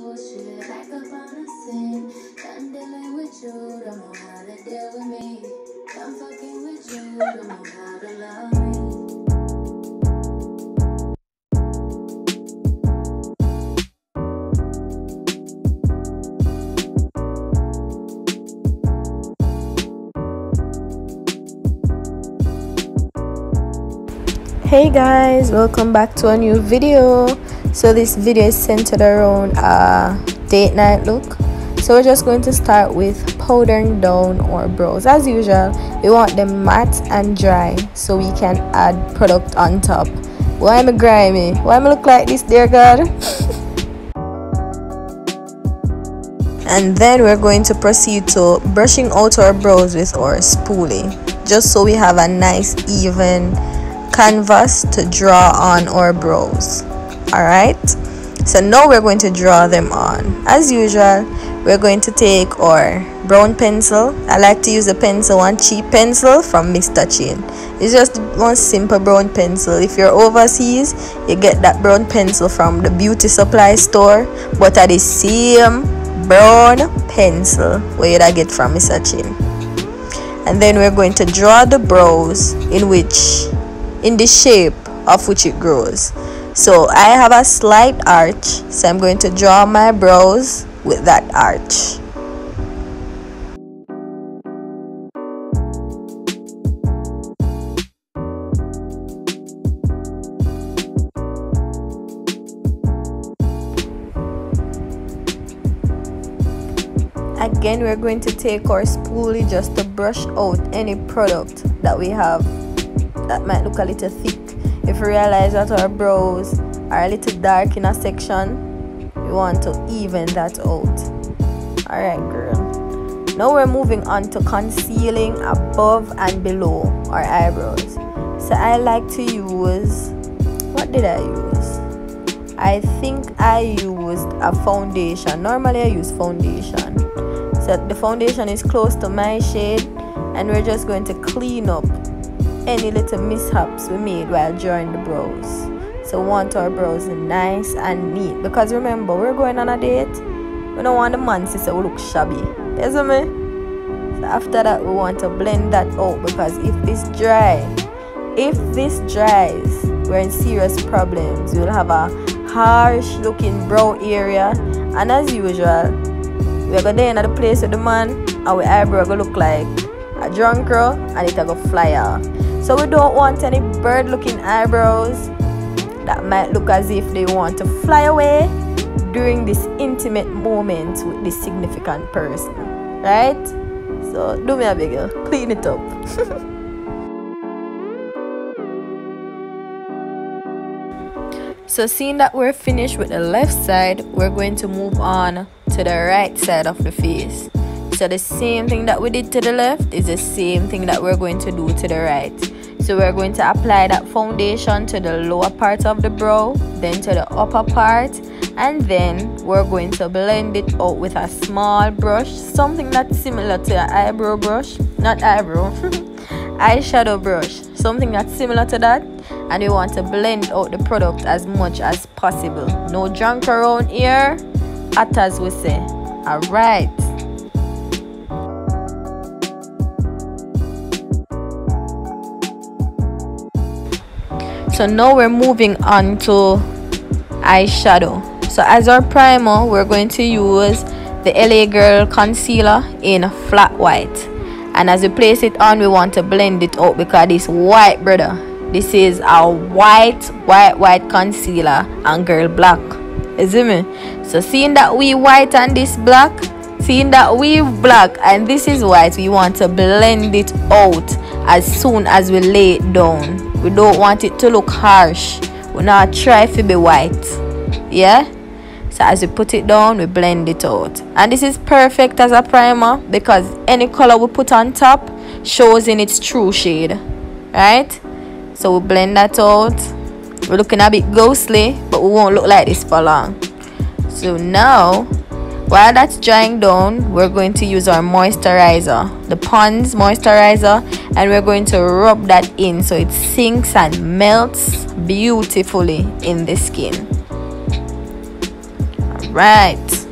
bullshit, back up on the scene. Done dealing with you, don't know how to deal with me. Done fucking with you, don't know how to love me. Hey guys, welcome back to a new video. So this video is centered around a date night look. So we're just going to start with powdering down our brows. As usual, we want them matte and dry so we can add product on top. Why am I grimy? Why am I look like this, dear God? And then we're going to proceed to brushing out our brows with our spoolie, just so we have a nice even canvas to draw on our brows. Alright, so now we're going to draw them on. As usual, we're going to take our brown pencil. I like to use a pencil, one cheap pencil from Mr. Chin. It's just one simple brown pencil. If you're overseas, you get that brown pencil from the beauty supply store, but at the same brown pencil where you get from Mr. Chin. And then we're going to draw the brows in the shape of which it grows. So I have a slight arch, so I'm going to draw my brows with that arch. Again, we're going to take our spoolie just to brush out any product that we have that might look a little thick. If we realize that our brows are a little dark in a section, we want to even that out. Alright, girl. Now we're moving on to concealing above and below our eyebrows. So I like to use, what did I use? I think I used a foundation. Normally I use foundation. So the foundation is close to my shade, and we're just going to clean up any little mishaps we made while drawing the brows. So we want our brows nice and neat, because remember, we're going on a date. We don't want the man to say we look shabby. You see me? So after that, we want to blend that out, because if this dries, we're in serious problems. We'll have a harsh looking brow area, and as usual, we're going to end at the place with the man, and our eyebrow will look like a drunk girl, and it will go fly off. So we don't want any bird looking eyebrows that might look as if they want to fly away during this intimate moment with this significant person, right? So do me a bigger, clean it up. So seeing that we're finished with the left side, we're going to move on to the right side of the face. So the same thing that we did to the left is the same thing that we're going to do to the right. So we're going to apply that foundation to the lower part of the brow, then to the upper part, and then we're going to blend it out with a small brush, something that's similar to an eyebrow brush, not eyebrow, eyeshadow brush, something that's similar to that. And we want to blend out the product as much as possible. No junk around here, at as we say. Alright. So now we're moving on to eyeshadow. So as our primer, we're going to use the LA Girl concealer in flat white. And as we place it on, we want to blend it out, because this white, brother, this is a white concealer and girl black. You see me? So seeing that we white and this black, seeing that we black and this is white, we want to blend it out as soon as we lay it down. We don't want it to look harsh. We not try to be white. Yeah? So as we put it down, we blend it out. And this is perfect as a primer, because any color we put on top shows in its true shade. Right? So we blend that out. We're looking a bit ghostly, but we won't look like this for long. So now, while that's drying down, we're going to use our moisturizer, the Pond's moisturizer, and we're going to rub that in so it sinks and melts beautifully in the skin. right.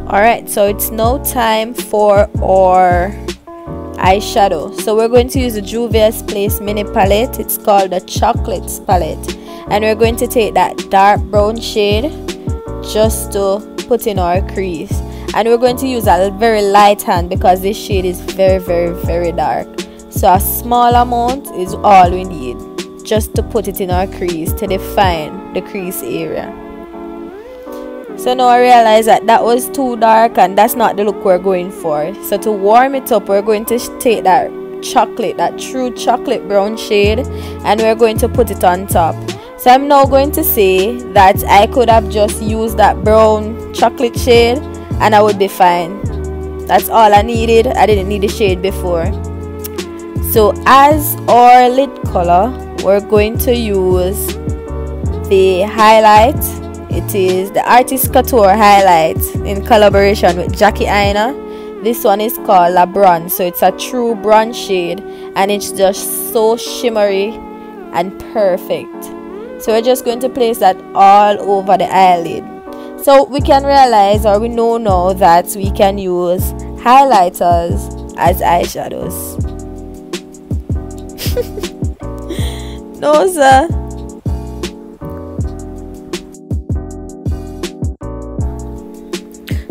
Alright, so it's now time for our eyeshadow. So we're going to use the Juvia's Place mini palette. It's called the Chocolates palette, and we're going to take that dark brown shade just to put in our crease, and we're going to use a very light hand because this shade is very dark. So a small amount is all we need just to put it in our crease to define the crease area. So now I realize that that was too dark and that's not the look we're going for. So to warm it up, we're going to take that chocolate, that true chocolate brown shade, and we're going to put it on top. So I'm now going to say that I could have just used that brown chocolate shade and I would be fine. That's all I needed. I didn't need the shade before. So as our lid color, we're going to use the highlight. It is the Artist Couture highlight in collaboration with JAII Eyeliner. This one is called La Bronze, so it's a true bronze shade and it's just so shimmery and perfect. So we're just going to place that all over the eyelid. So we can realize, or we know now, that we can use highlighters as eyeshadows. No sir.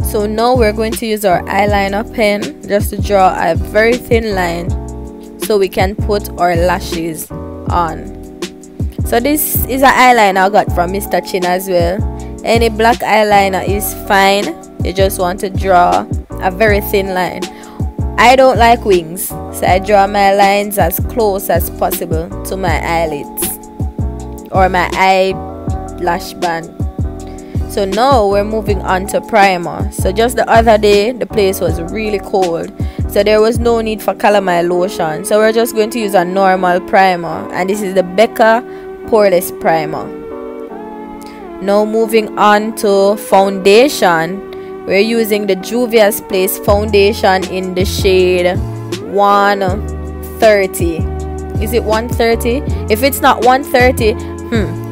So now we're going to use our eyeliner pen just to draw a very thin line so we can put our lashes on. So this is an eyeliner I got from Mr. Chin as well. Any black eyeliner is fine. You just want to draw a very thin line. I don't like wings, so I draw my lines as close as possible to my eyelids or my eyelash band. So now we're moving on to primer. So just the other day the place was really cold, so there was no need for calamine lotion, so we're just going to use a normal primer, and this is the Becca Poreless primer. Now moving on to foundation, we're using the Juvia's Place foundation in the shade 130. Is it 130? If it's not 130,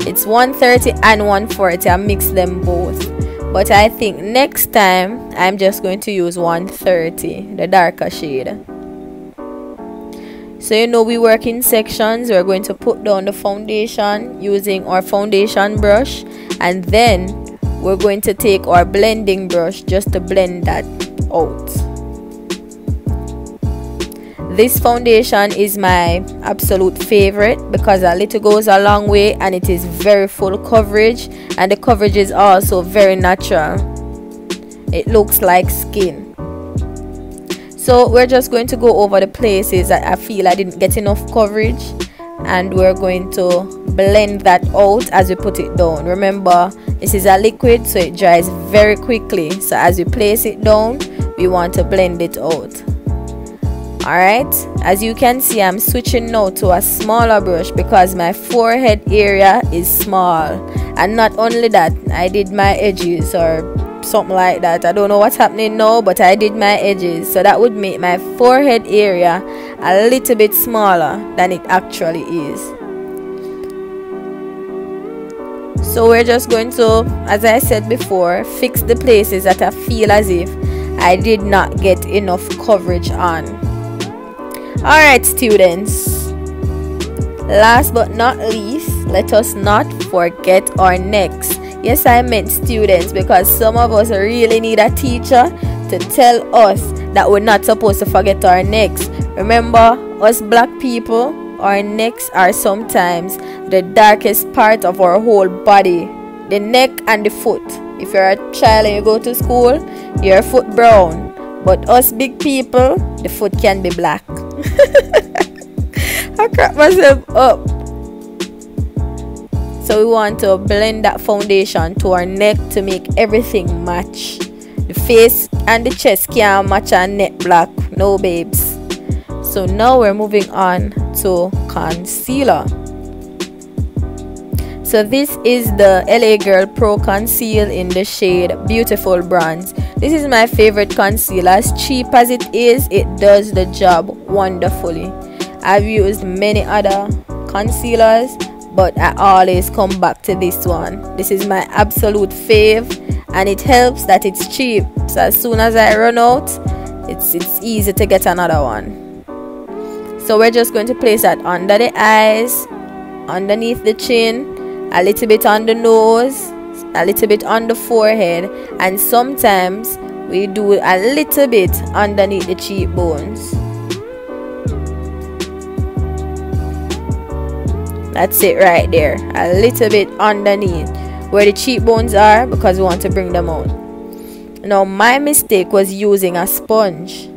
it's 130 and 140. I mix them both, but I think next time I'm just going to use 130, the darker shade. So you know we work in sections. We're going to put down the foundation using our foundation brush, and then we're going to take our blending brush just to blend that out. This foundation is my absolute favorite because a little goes a long way, and it is very full coverage, and the coverage is also very natural. It looks like skin. So we're just going to go over the places that I feel I didn't get enough coverage, and we're going to blend that out as we put it down. Remember, this is a liquid, so it dries very quickly, so as we place it down we want to blend it out. Alright, as you can see, I'm switching now to a smaller brush because my forehead area is small, and not only that, I did my edges or something like that. I don't know what's happening now, but I did my edges, so that would make my forehead area a little bit smaller than it actually is. So we're just going to, as I said before, fix the places that I feel as if I did not get enough coverage on. Alright students, last but not least, let us not forget our necks. Yes, I meant students, because some of us really need a teacher to tell us that we're not supposed to forget our necks. Remember, us black people, our necks are sometimes the darkest part of our whole body. The neck and the foot. If you're a child and you go to school, your foot brown. But us big people, the foot can be black. I cracked myself up. So we want to blend that foundation to our neck to make everything match. The face and the chest can't match our neck black. No babes. So now we're moving on to concealer. So this is the LA Girl Pro Conceal in the shade Beautiful Bronze. This is my favorite concealer. As cheap as it is, it does the job wonderfully. I've used many other concealers, but I always come back to this one. This is my absolute fave, and it helps that it's cheap, so as soon as I run out, it's easy to get another one. So we're just going to place that under the eyes, underneath the chin, a little bit on the nose, a little bit on the forehead, and sometimes we do a little bit underneath the cheekbones. That's it right there, a little bit underneath where the cheekbones are, because we want to bring them out. Now my mistake was using a sponge.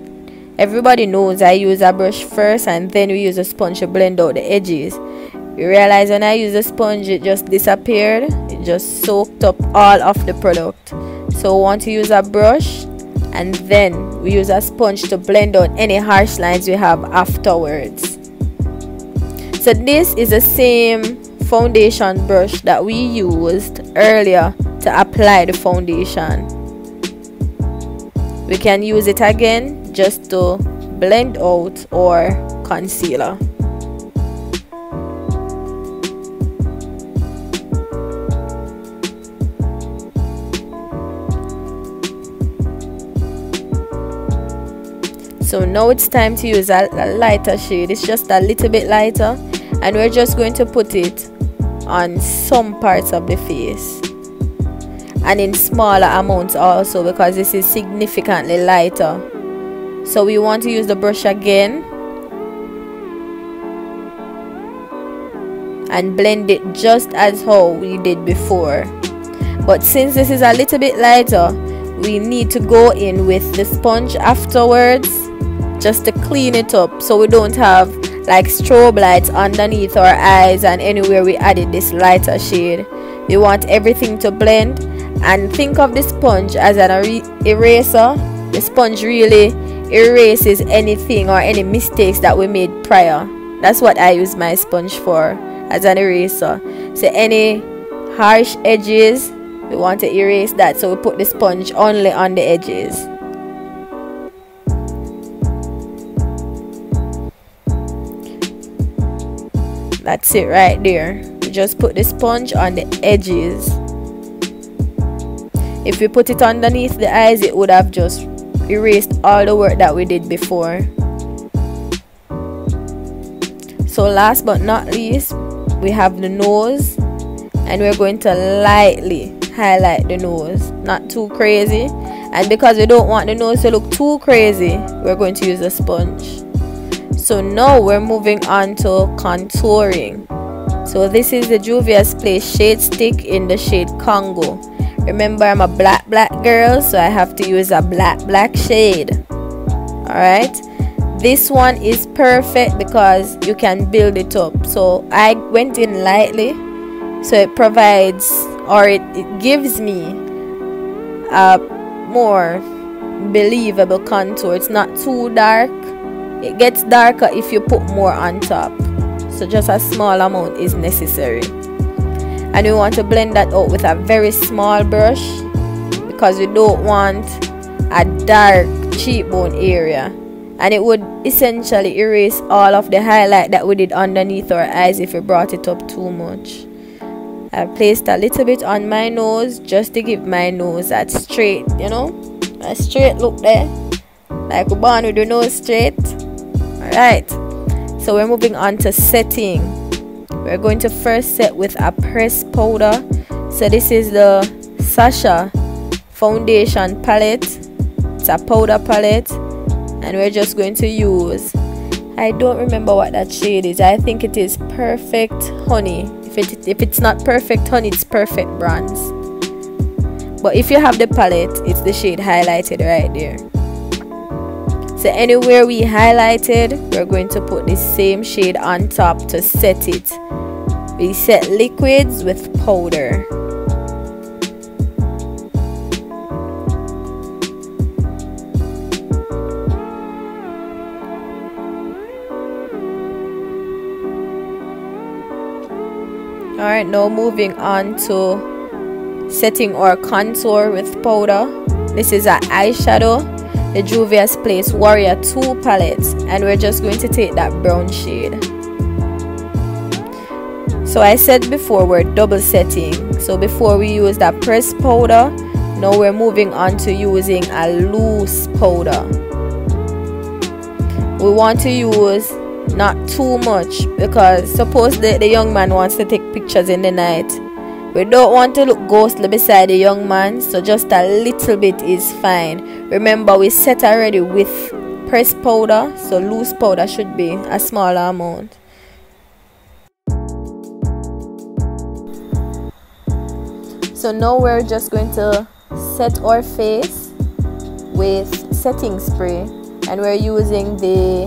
Everybody knows I use a brush first and then we use a sponge to blend out the edges. You realize when I use a sponge, it just disappeared. It just soaked up all of the product. So we want to use a brush, and then we use a sponge to blend out any harsh lines we have afterwards. So this is the same foundation brush that we used earlier to apply the foundation. We can use it again just to blend out our concealer. So now it's time to use a lighter shade. It's just a little bit lighter, and we're just going to put it on some parts of the face, and in smaller amounts also, because this is significantly lighter. So we want to use the brush again and blend it just as how we did before. But since this is a little bit lighter, we need to go in with the sponge afterwards just to clean it up, so we don't have like strobe lights underneath our eyes and anywhere we added this lighter shade. We want everything to blend, and think of the sponge as an eraser. The sponge really erases anything or any mistakes that we made prior. That's what I use my sponge for, as an eraser. So any harsh edges, we want to erase that, so we put the sponge only on the edges. That's it right there. We just put the sponge on the edges. If we put it underneath the eyes, it would have just erased all the work that we did before. So last but not least, we have the nose, and we're going to lightly highlight the nose, not too crazy. And because we don't want the nose to look too crazy, we're going to use a sponge. So now we're moving on to contouring. So this is the Juvia's Place Shade Stick in the shade Congo. Remember, I'm a black girl, so I have to use a black shade. Alright, this one is perfect because you can build it up. So I went in lightly, so it provides, or it gives me a more believable contour. It's not too dark. It gets darker if you put more on top, so just a small amount is necessary. And we want to blend that out with a very small brush, because we don't want a dark cheekbone area, and it would essentially erase all of the highlight that we did underneath our eyes if we brought it up too much. I placed a little bit on my nose just to give my nose that straight, you know, a straight look there, like we're born with the nose straight. Alright, so we're moving on to setting. We're going to first set with a pressed powder. So this is the Sacha foundation palette. It's a powder palette, and we're just going to use, I don't remember what that shade is. I think it is Perfect Honey. If it's not Perfect Honey, it's Perfect Bronze. But if you have the palette, it's the shade highlighted right there. So anywhere we highlighted, we're going to put the same shade on top to set it. We set liquids with powder. Alright, now moving on to setting our contour with powder. This is an eyeshadow, the Juvia's Place Warrior 2 palette, and we're just going to take that brown shade. So I said before we're double setting. So before we use that pressed powder, now we're moving on to using a loose powder. We want to use not too much, because suppose the young man wants to take pictures in the night. We don't want to look ghostly beside the young man, so just a little bit is fine. Remember, we set already with pressed powder, so loose powder should be a smaller amount. So now we're just going to set our face with setting spray, and we're using the,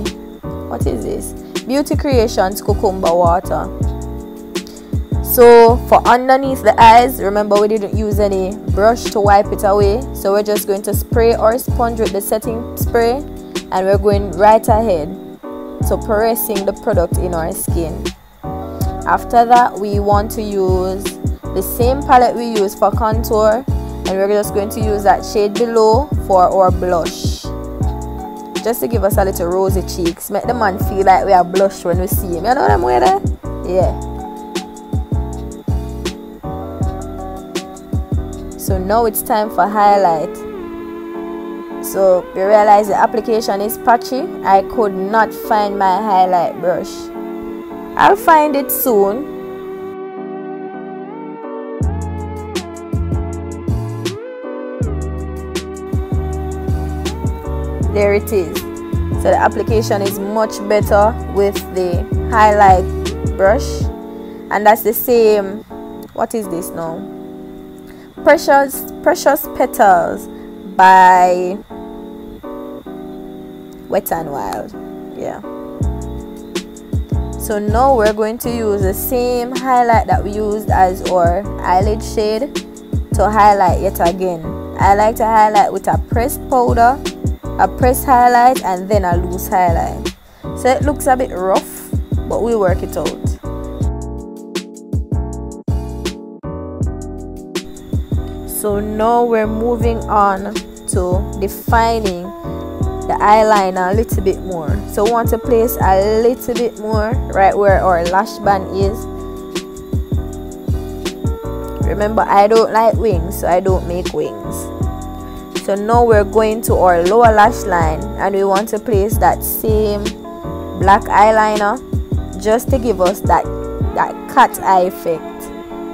what is this, Beauty Creations cucumber water. So for underneath the eyes, remember we didn't use any brush to wipe it away, so we're just going to spray our sponge with the setting spray, and we're going right ahead, so pressing the product in our skin. After that, we want to use the same palette we use for contour, and we're just going to use that shade below for our blush, just to give us a little rosy cheeks, make the man feel like we are blush when we see him. You know what I'm with it? Yeah. So now it's time for highlight. So we realize the application is patchy. I could not find my highlight brush. I'll find it soon. There it is. So the application is much better with the highlight brush, and that's the same, what is this now, Precious Petals by Wet n Wild. Yeah. So now we're going to use the same highlight that we used as our eyelid shade to highlight yet again. I like to highlight with a pressed powder, a pressed highlight, and then a loose highlight. So it looks a bit rough, but we work it out. So now we're moving on to defining the eyeliner a little bit more. So we want to place a little bit more right where our lash band is. Remember, I don't like wings, so I don't make wings. So now we're going to our lower lash line, and we want to place that same black eyeliner just to give us that cat eye effect.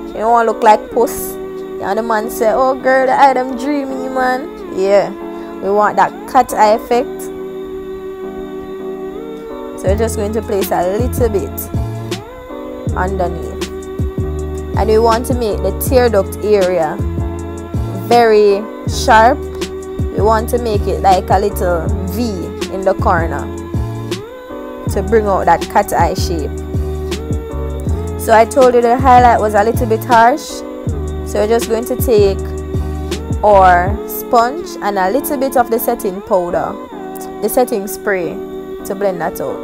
You don't want to look like puss. And the man say, oh girl, the eye them dreamy, man. Yeah, we want that cat eye effect. So we're just going to place a little bit underneath, and we want to make the tear duct area very sharp. We want to make it like a little V in the corner to bring out that cat eye shape. So I told you the highlight was a little bit harsh, so we're just going to take our sponge and a little bit of the setting powder, the setting spray, to blend that out.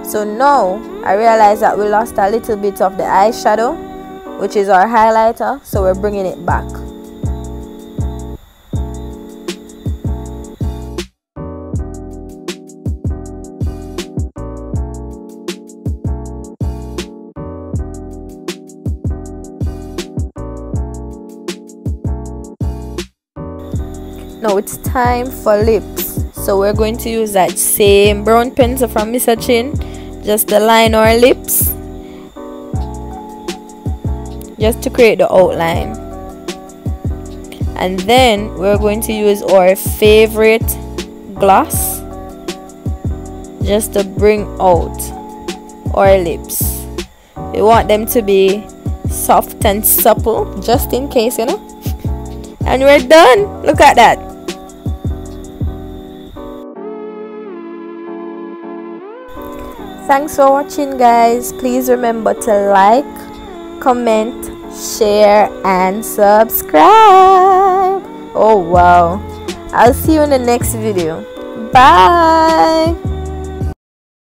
So now I realize that we lost a little bit of the eyeshadow, which is our highlighter, so we're bringing it back. Now it's time for lips. So we're going to use that same brown pencil from Mr. Chin just to line our lips, just to create the outline. And then we're going to use our favorite gloss just to bring out our lips. We want them to be soft and supple, just in case, you know. And we're done. Look at that. Thanks for watching, guys. Please remember to like, comment, share, and subscribe. Oh wow, I'll see you in the next video. Bye.